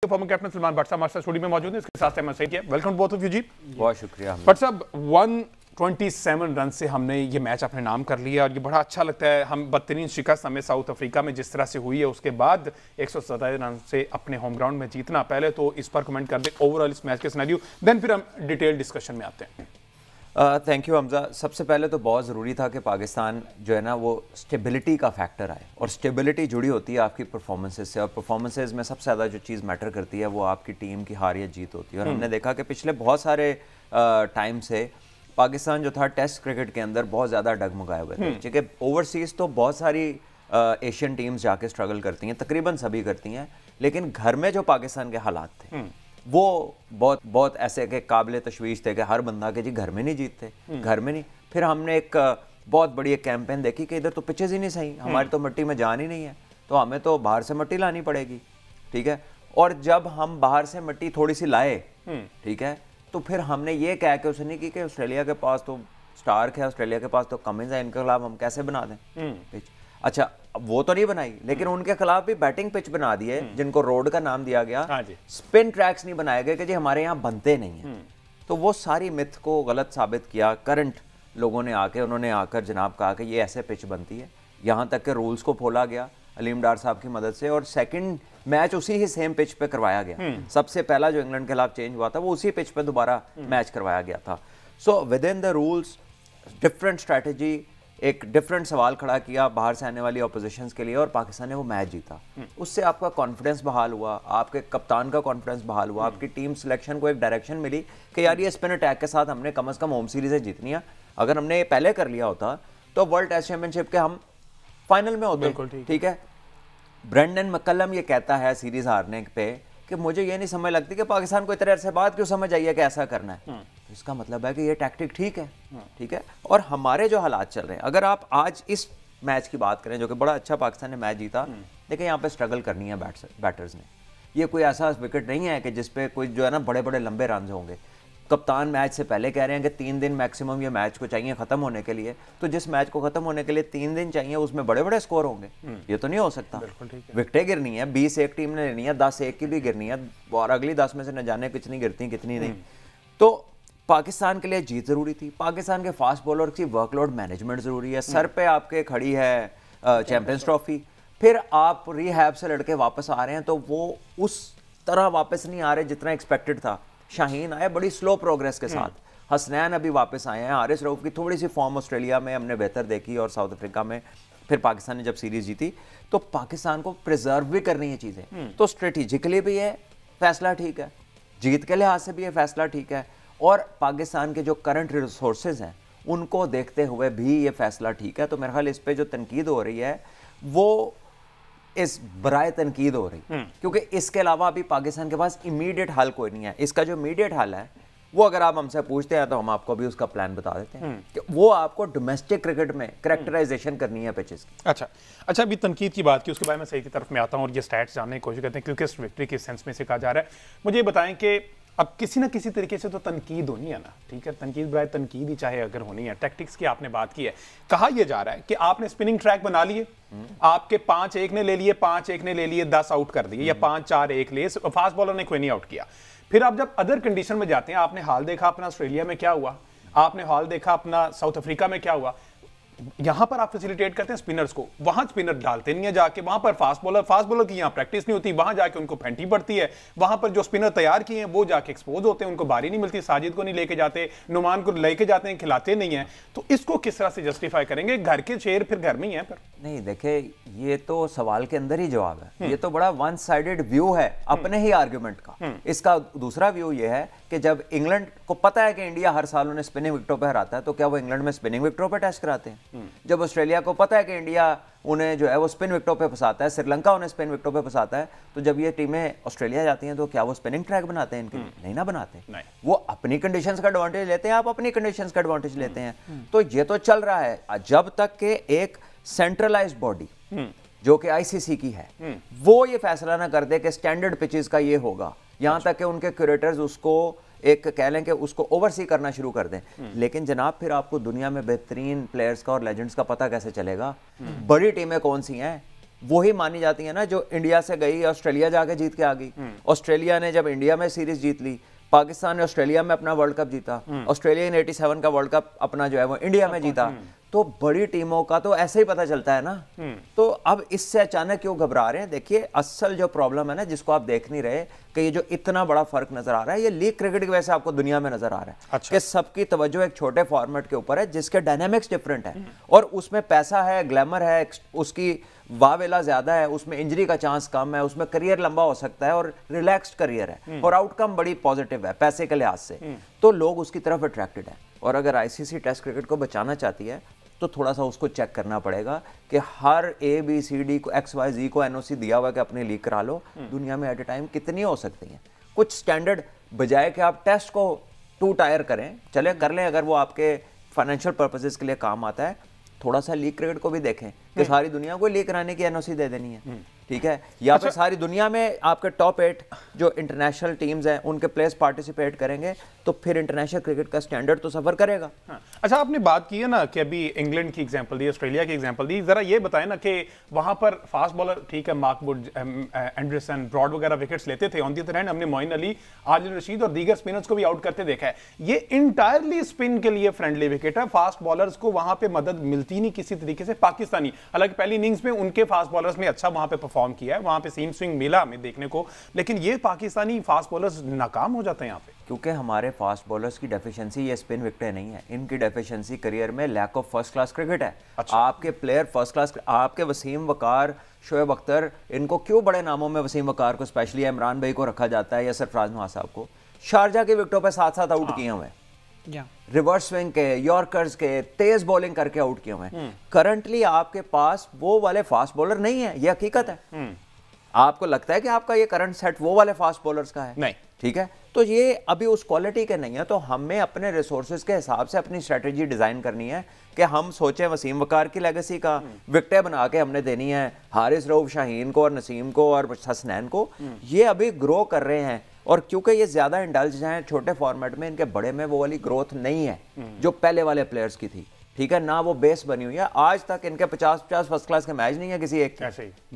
Former captain Salman Bhatt साहब हमारे साथ स्टूडियो में मौजूद हैं, इसके साथ सही है। वेलकम बोथ ऑफ यू जी। बहुत शुक्रिया भट्ट साहब, 127 रन से हमने ये मैच अपने नाम कर लिया और ये बड़ा अच्छा लगता है। हम बदतरीन शिकस्त हमें साउथ अफ्रीका में जिस तरह से हुई है, उसके बाद 127 रन से अपने होम ग्राउंड में जीतना, पहले तो इस पर कमेंट कर दे ओवरऑल इस मैच के सिनेरियो, देन फिर हम डिटेल डिस्कशन में आते हैं। Thank you Hamza. सबसे पहले तो बहुत ज़रूरी था कि पाकिस्तान जो है ना वो स्टेबिलिटी का फैक्टर आए, और स्टेबिलिटी जुड़ी होती है आपकी परफॉर्मेंसेस से, और परफॉर्मेंसेस में सबसे ज़्यादा जो चीज़ मैटर करती है वो आपकी टीम की हार या जीत होती है। और हमने देखा कि पिछले बहुत सारे टाइम से पाकिस्तान जो था टेस्ट क्रिकेट के अंदर बहुत ज़्यादा डगमगाए हुए थे, क्योंकि ओवरसीज़ तो बहुत सारी एशियन टीम्स जाके स्ट्रगल करती हैं, तकरीबन सभी करती हैं, लेकिन घर में जो पाकिस्तान के हालात थे वो बहुत ऐसे के काबिल तशवीश थे कि हर बंदा के जी घर में नहीं जीतते, घर में नहीं। फिर हमने एक बहुत बड़ी एक कैंपेन देखी कि इधर तो पिचेज ही नहीं सही, हमारी तो मिट्टी में जान ही नहीं है, तो हमें तो बाहर से मिट्टी लानी पड़ेगी, ठीक है। और जब हम बाहर से मिट्टी थोड़ी सी लाए, ठीक है, तो फिर हमने ये कह के उसे नहीं की कि ऑस्ट्रेलिया के पास तो स्टार्क है, ऑस्ट्रेलिया के पास तो कमिंस है, इनके खिलाफ हम कैसे बना दें पिच। अच्छा, वो तो नहीं बनाई, लेकिन उनके खिलाफ भी बैटिंग पिच बना दिए जिनको रोड का नाम दिया गया। स्पिन ट्रैक्स नहीं बनाए गए कि जी हमारे यहाँ बनते नहीं हैं। तो वो सारी मिथ को गलत साबित किया करंट लोगों ने आके, उन्होंने आकर जनाब कहा कि ये ऐसे पिच बनती है, यहाँ तक के रूल्स को खोला गया अलीम डार साहब की मदद से, और सेकंड मैच उसी ही सेम पिच पे करवाया गया। सबसे पहला जो इंग्लैंड के खिलाफ चेंज हुआ था वो उसी पिच पे दोबारा मैच करवाया गया था। So with in the rules different strategy, एक डिफरेंट सवाल खड़ा किया बाहर से आने वाली ऑपोजिशंस के लिए, और पाकिस्तान ने वो मैच जीता। उससे आपका कॉन्फिडेंस बहाल हुआ, आपके कप्तान का कॉन्फिडेंस बहाल हुआ, आपकी टीम सिलेक्शन को एक डायरेक्शन मिली कि यार ये स्पिन अटैक के साथ हमने कम से कम होम सीरीज़ें जीतनी है। अगर हमने ये पहले कर लिया होता तो वर्ल्ड टेस्ट चैंपियनशिप के हम फाइनल में होते, ठीक है। ब्रेंडन मैकलम ये कहता है सीरीज हारने पे कि मुझे ये नहीं समझ लगती कि पाकिस्तान को इतने अरसे बाद क्यों समझ आई है कि ऐसा करना है। तो इसका मतलब है कि ये टैक्टिक ठीक है, ठीक है। और हमारे जो हालात चल रहे हैं, अगर आप आज इस मैच की बात करें जो कि बड़ा अच्छा पाकिस्तान ने मैच जीता, लेकिन यहाँ पे स्ट्रगल करनी है बैटर्स ने। ये कोई ऐसा विकेट नहीं है कि जिसपे कोई जो है ना बड़े बड़े लंबे रन होंगे। कप्तान मैच से पहले कह रहे हैं कि 3 दिन मैक्सिमम ये मैच को चाहिए खत्म होने के लिए, तो जिस मैच को खत्म होने के लिए 3 दिन चाहिए उसमें बड़े बड़े स्कोर होंगे, ये तो नहीं हो सकता। विकेटें गिरनी है, 20 एक टीम ने लेनी है, 10 एक की भी गिरनी है, और अगली 10 में से न जाने कितनी गिरती कितनी नहीं। तो पाकिस्तान के लिए जीत जरूरी थी। पाकिस्तान के फास्ट बॉलर की वर्कलोड मैनेजमेंट जरूरी है। सर पे आपके खड़ी है चैंपियंस ट्रॉफी, फिर आप रिहैब से लड़के वापस आ रहे हैं तो वो उस तरह वापस नहीं आ रहे जितना एक्सपेक्टेड था। शाहीन आए बड़ी स्लो प्रोग्रेस के साथ, हसनैन अभी वापस आए हैं, हारिस रऊफ की थोड़ी सी फॉर्म ऑस्ट्रेलिया में हमने बेहतर देखी, और साउथ अफ्रीका में फिर पाकिस्तान ने जब सीरीज जीती, तो पाकिस्तान को प्रिजर्व भी करनी है चीज़ें। तो स्ट्रेटेजिकली भी ये फैसला ठीक है, जीत के लिहाज से भी ये फैसला ठीक है, और पाकिस्तान के जो करंट रिसोर्सेज हैं उनको देखते हुए भी ये फैसला ठीक है। तो मेरे ख्याल इस पर जो तनकीद हो रही है वो इस बराए तनकीद हो रही, क्योंकि इसके अलावा अभी पाकिस्तान के पास इमीडिएट हल कोई नहीं है। इसका जो इमीडिएट हल है वो अगर आप हमसे पूछते हैं तो हम आपको भी उसका प्लान बता देते हैं कि वो आपको डोमेस्टिक क्रिकेट में करैक्टराइजेशन करनी है पिचेस की। अच्छा, अभी तनकीद की बात की, उसके बाद मैं सही की तरफ में आता हूँ और ये स्टैट्स जानने की कोशिश करते हैं, क्योंकि विक्ट्री के सेंस में से कहा जा रहा है। मुझे बताएं कि अब किसी ना किसी तरीके से तो तनकीद होनी है ना, ठीक है, तनकीद बराए तनकीद ही चाहे अगर होनी है। टैक्टिक्स की आपने बात की है, कहा यह जा रहा है कि आपने स्पिनिंग ट्रैक बना लिए, आपके 5-1 ने ले लिए, 5-1 ने ले लिए, 10 आउट कर दिए, या 5-4-1 ले, फास्ट बॉलर ने कोई नहीं आउट किया। फिर आप जब अदर कंडीशन में जाते हैं, आपने हाल देखा अपना ऑस्ट्रेलिया में क्या हुआ, आपने हाल देखा अपना साउथ अफ्रीका में क्या हुआ। यहां पर आप फैसिलिटेट करते हैं स्पिनर्स को, वहां स्पिनर डालते नहीं है जाके, वहां पर फास्ट बॉलर की यहां प्रैक्टिस नहीं होती, वहां जाके उनको फेंटी पड़ती है, वहां पर जो स्पिनर तैयार किए हैं वो जाके एक्सपोज होते हैं, उनको बारी नहीं मिलती, साजिद को नहीं लेके जाते, नुमान को लेके जाते हैं, खिलाते नहीं है। तो इसको किस तरह से जस्टिफाई करेंगे? घर के शेर फिर घर में ही है। पर नहीं, देखे, ये तो सवाल के अंदर ही जवाब है। ये तो बड़ा वन साइडेड व्यू है अपने ही आर्ग्यूमेंट का। इसका दूसरा व्यू ये है कि जब इंग्लैंड को पता है कि इंडिया हर साल उन्हें स्पिनिंग विकेटों पर हराता है, तो क्या वो इंग्लैंड में स्पिनिंग विकेटों पर टेस्ट कराते हैं? जब ऑस्ट्रेलिया को पता है कि इंडिया उन्हें जो है वो स्पिन विकेटों पे फंसाता है, श्रीलंका उन्हें स्पिन विकेटों पे फंसाता है, तो जब ये टीमें ऑस्ट्रेलिया जाती हैं तो क्या वो स्पिनिंग ट्रैक बनाते हैं इनके? नहीं ना बनाते। वो अपनी कंडीशंस का एडवांटेज लेते हैं, आप अपनी कंडीशंस का एडवांटेज लेते हैं। तो ये तो चल रहा है जब तक के एक सेंट्रलाइज्ड बॉडी जो कि आईसीसी की है वो ये फैसला ना कर दे कि स्टैंडर्ड पिचेस का ये होगा, यहां तक कि उनके क्यूरेटर्स उसको एक कह लें कि उसको ओवरसी करना शुरू कर दें। लेकिन जनाब फिर आपको दुनिया में बेहतरीन प्लेयर्स का और लेजेंड्स का पता कैसे चलेगा? बड़ी टीमें कौन सी हैं? वही मानी जाती है ना जो इंडिया से गई, ऑस्ट्रेलिया जाके जीत के आ गई। ऑस्ट्रेलिया ने जब इंडिया में सीरीज जीत ली, पाकिस्तान ने ऑस्ट्रेलिया में अपना वर्ल्ड कप जीता, ऑस्ट्रेलिया ने 87 का वर्ल्ड कप अपना जो है वो इंडिया में जीता। तो बड़ी टीमों का तो ऐसे ही पता चलता है ना। तो अब इससे अचानक क्यों घबरा रहे हैं? देखिए, असल जो प्रॉब्लम है ना, जिसको आप देख नहीं रहे, कि ये जो इतना बड़ा फर्क नजर आ रहा है, ये लीग क्रिकेट की वजह से आपको दुनिया में नजर आ रहा है। अच्छा। कि सबकी तवज्जो एक छोटे फॉर्मेट के ऊपर है जिसके डायनेमिक्स डिफरेंट है, और उसमें पैसा है, ग्लैमर है, उसकी वावेला ज्यादा है, उसमें इंजरी का चांस कम है, उसमें करियर लंबा हो सकता है और रिलैक्स्ड करियर है, और आउटकम बड़ी पॉजिटिव है पैसे के लिहाज से। तो लोग उसकी तरफ अट्रैक्टेड है। और अगर आईसीसी टेस्ट क्रिकेट को बचाना चाहती है तो थोड़ा सा उसको चेक करना पड़ेगा कि हर ABCD को XYZ को NOC दिया हुआ कि अपनी लीग करा लो। दुनिया में एट ए टाइम कितनी हो सकती हैं? कुछ स्टैंडर्ड, बजाय कि आप टेस्ट को 2 टायर करें, चले कर लें अगर वो आपके फाइनेंशियल पर्पसेस के लिए काम आता है, थोड़ा सा लीग क्रिकेट को भी देखें कि सारी दुनिया को लीग कराने की NOC दे देनी है, ठीक है? या फिर सारी दुनिया में आपके टॉप 8 जो इंटरनेशनल टीम्स हैं उनके प्लेयर्स पार्टिसिपेट करेंगे, तो फिर इंटरनेशनल क्रिकेट का स्टैंडर्ड तो सफर करेगा। हाँ। अच्छा, आपने बात की है ना कि अभी इंग्लैंड की एग्जांपल दी, ऑस्ट्रेलिया की एग्जांपल दी, जरा ये बताएं ना कि वहां पर फास्ट बॉलर, ठीक है, मार्क वुड, एंडरसन, ब्रॉड वगैरह विकेट्स लेते थे। ऑन दी अदर हैंड हमने मोइन अली, आदिल रशीद और दीगर स्पिनर्स को भी आउट करते देखा है। ये इंटायरली स्पिन के लिए फ्रेंडली विकेट है। फास्ट बॉलर्स को वहां पे मदद मिलती नहीं किसी तरीके से। पाकिस्तानी, हालांकि पहली इनिंग्स में उनके फास्ट बॉलर्स ने अच्छा वहां पे परफॉर्म किया है, वहां पे सीम स्विंग मिला हमें देखने को, लेकिन ये पाकिस्तानी फास्ट बॉलर्स नाकाम हो जाते हैं यहाँ पे। क्योंकि हमारे फास्ट बॉलर्स की डेफिशिएंसी ये स्पिन विकेटें नहीं है, इनकी डेफिशिएंसी करियर में lack of first class cricket है। अच्छा। आपके प्लेयर फर्स्ट क्लास, आपके वसीम वकार, शोएब अख्तर, इनको क्यों बड़े नामों में वसीम वकार को स्पेशली इमरान भाई को रखा जाता है या सरफराज नवाज साहब को? शारजा के विकेटों पे 7-7 आउट किए हुए, रिवर्स स्विंग के, यॉर्कर्स के, तेज बॉलिंग करके आउट किए हुए। करंटली आपके पास वो वाले फास्ट बॉलर नहीं है, ये हकीकत है। आपको लगता है कि आपका ये करंट सेट वो वाले फास्ट बॉलर्स का है? नहीं, ठीक है। तो ये अभी उस क्वालिटी के नहीं है। तो हमें अपने रिसोर्सेज के हिसाब से अपनी स्ट्रेटेजी डिजाइन करनी है कि हम सोचें वसीम वकार की लेगेसी का विकेटें बना के हमने देनी है हारिस रऊफ, शाहीन को और नसीम को और हसनैन को। ये अभी ग्रो कर रहे हैं, और क्योंकि ये ज्यादा इंडल्ज हैं छोटे फॉर्मेट में, इनके बड़े में वो वाली ग्रोथ नहीं है जो पहले वाले प्लेयर्स की थी, ठीक है ना? वो बेस बनी हुई है। आज तक इनके 50-50 फर्स्ट क्लास के मैच नहीं है किसी एक,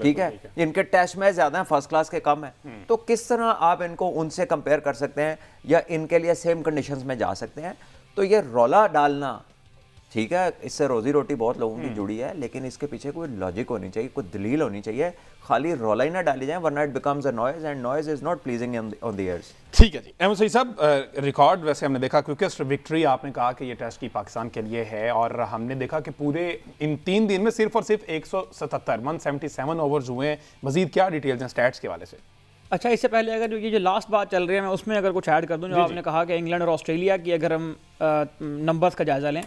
ठीक है? इनके टेस्ट मैच ज्यादा हैं, फर्स्ट क्लास के कम है। तो किस तरह आप इनको उनसे कंपेयर कर सकते हैं या इनके लिए सेम कंडीशंस में जा सकते हैं? तो ये रौला डालना, ठीक है, इससे रोजी रोटी बहुत लोगों की जुड़ी है, लेकिन इसके पीछे कोई लॉजिक होनी चाहिए, कोई दलील होनी चाहिए। खाली रौला ही ना डाली जाए, वरना it becomes a noise, and noise is not pleasing on the years. ठीक है जी। अहमद सईद साहब, रिकॉर्ड वैसे हमने देखा, क्विकेस्ट विक्ट्री आपने कहा कि ये टेस्ट की पाकिस्तान के लिए है, और हमने देखा कि पूरे इन 3 दिन में सिर्फ और सिर्फ 177 ओवर्स हुए हैं। मजीद क्या डिटेल्स हैं स्टैट्स के हवाले से? अच्छा, इससे पहले अगर ये जो लास्ट बात चल रही है, मैं उसमें अगर कुछ ऐड कर दूं, जो आपने कहा कि इंग्लैंड और ऑस्ट्रेलिया की अगर हम नंबर्स का जायजा लें,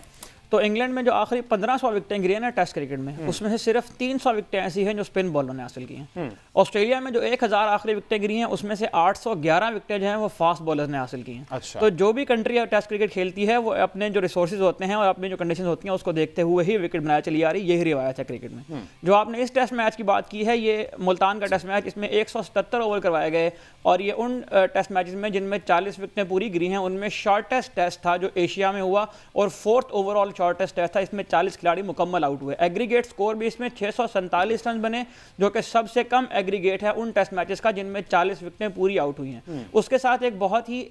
तो इंग्लैंड में जो आखिरी 1500 विकेटें गिरी हैं ना टेस्ट क्रिकेट में, उसमें से सिर्फ 300 विकेटें ऐसी हैं जो स्पिन बॉलर ने हासिल की हैं। ऑस्ट्रेलिया में जो 1000 आखिरी विकेटें गिरी हैं, उसमें से 811 विकेटें जो हैं वो फास्ट बॉलर्स ने हासिल की हैं। अच्छा। तो जो भी कंट्री टेस्ट क्रिकेट खेलती है वो अपने जो रिसोर्सेज होते हैं और अपनी जो कंडीशन होती हैं उसको देखते हुए ही विकेट बनाया चली आ रही, यही रिवायत है क्रिकेट में। जो आपने इस टेस्ट मैच की बात की है, ये मुल्तान का टेस्ट मैच, इसमें 177 ओवर करवाए गए, और ये उन टेस्ट मैचेस में जिनमें 40 विकेटें पूरी गिरी हैं, उनमें शॉर्टेस्ट टेस्ट था जो एशिया में हुआ, और 4th ओवरऑल शॉर्टेस्ट टेस्ट था। इसमें 40 खिलाड़ी मुकम्मल आउट हुए। एग्रीगेट स्कोर भी इसमें 647 रन बने, जो कि सबसे कम एग्रीगेट है उन टेस्ट मैचेस का जिनमें 40 विकेटें पूरी आउट हुई हैं। उसके साथ एक बहुत ही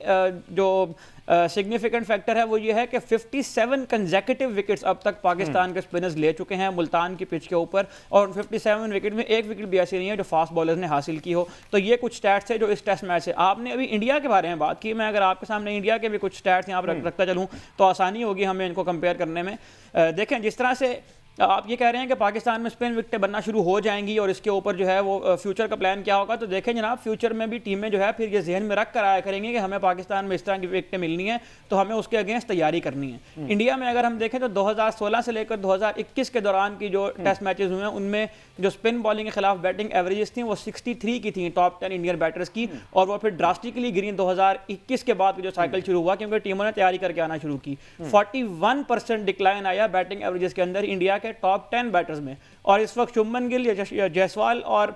जो सिग्निफिकेंट फैक्टर है वो ये है कि 57 कंसेक्यूटिव विकेट्स अब तक पाकिस्तान के स्पिनर्स ले चुके हैं मुल्तान की पिच के ऊपर, और 57 विकेट में एक विकेट भी ऐसी नहीं है जो फास्ट बॉलर्स ने हासिल की हो। तो ये कुछ स्टैट्स है जो इस टेस्ट मैच से। आपने अभी इंडिया के बारे में बात की, मैं अगर आपके सामने इंडिया के भी कुछ स्टैट्स यहाँ पर रखता चलूँ तो आसानी होगी हमें इनको कंपेयर करने में। देखें, जिस तरह से आप ये कह रहे हैं कि पाकिस्तान में स्पिन विकेटें बनना शुरू हो जाएंगी और इसके ऊपर जो है वो फ्यूचर का प्लान क्या होगा, तो देखें जनाब, फ्यूचर में भी टीमें जो है फिर ये जहन में रख कर आया करेंगे कि हमें पाकिस्तान में इस तरह की विकेटें मिलनी है, तो हमें उसके अगेंस्ट तैयारी करनी है। इंडिया में अगर हम देखें तो 2016 से लेकर 2021 के दौरान की जो टेस्ट मैचेस हुए हैं, उनमें जो स्पिन बॉलिंग के खिलाफ बैटिंग एवरेजेस थी वो 63 की थी टॉप 10 इंडियन बैटर्स की, और वो फिर ड्रास्टिकली गिरी 2021 के बाद जो साइकिल शुरू हुआ, क्योंकि टीमों ने तैयारी करके आना शुरू की। 41% डिक्लाइन आया बैटिंग एवरेजेस के अंदर इंडिया के टॉप 10 बैटर्स में, और इस वक्त शुभमन गिल, जायसवाल और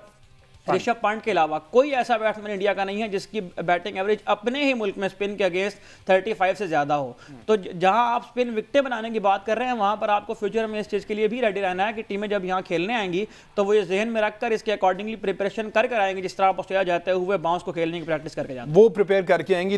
ऋषभ पंत के अलावा कोई ऐसा बैट्समैन इंडिया का नहीं है जिसकी बैटिंग एवरेज अपने ही मुल्क में स्पिन के अगेंस्ट 35 से ज्यादा हो। तो जहां आप स्पिन विकेटें बनाने की बात कर रहे हैं वहां पर आपको फ्यूचर में इस चीज के लिए भी रेडी रहना है कि टीमें जब यहां खेलने आएंगी तो वो ये जहन में रखकर इसके अकॉर्डिंगली प्रिपरेशन कर आएंगे, जिस तरह आप ऑस्ट्रेलिया जाते हुए बाउंस को खेलने की प्रैक्टिस करके जाते हैं वो प्रिपेयर करके आएंगी।